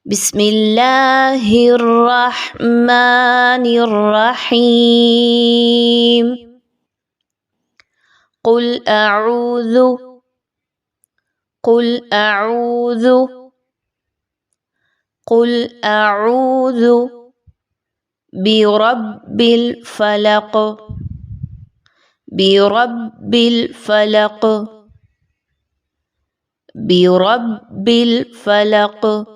بسم الله الرحمن الرحيم. قل أعوذ قل أعوذ قل أعوذ برب الفلق برب الفلق برب الفلق.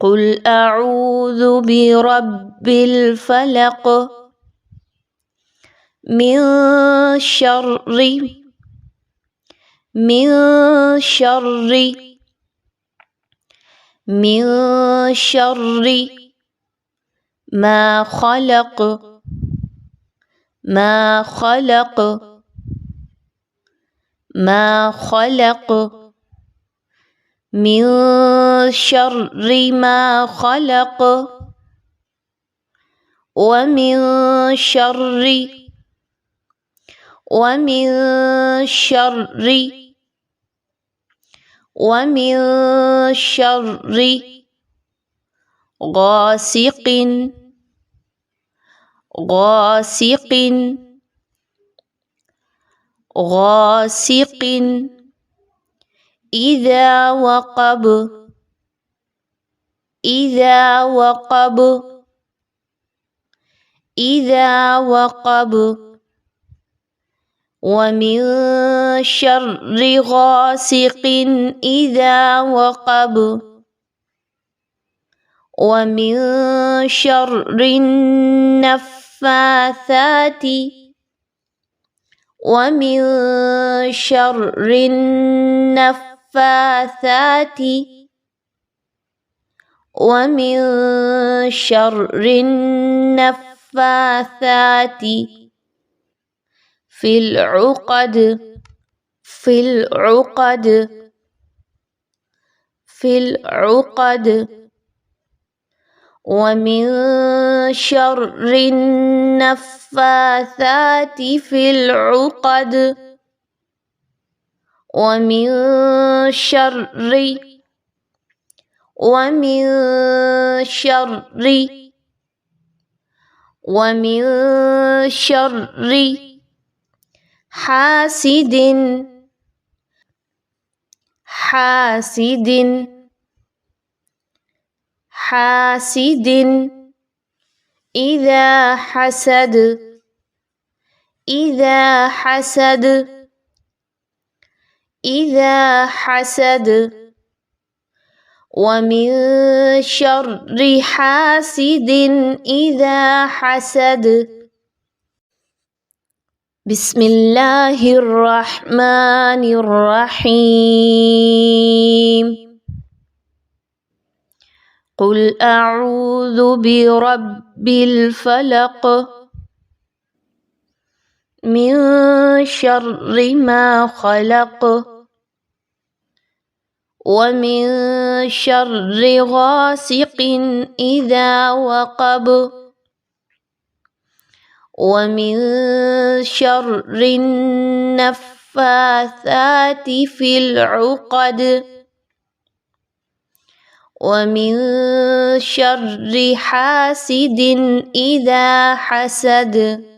قل أعوذ برب الفلق من شر ما خلق من شر ما خلق ومن شر غاسق إذا وقب ومن شر غاسق إذا وقب ومن شر النفاثات في العقد ومن شر النفاثات في العقد ومن شر حاسد إذا حسد ومن شر حاسد إذا حسد. بسم الله الرحمن الرحيم. قل أعوذ برب الفلق من شر ما خلق ومن شر غاسق إذا وقب ومن شر النفاثات في العقد ومن شر حاسد إذا حسد.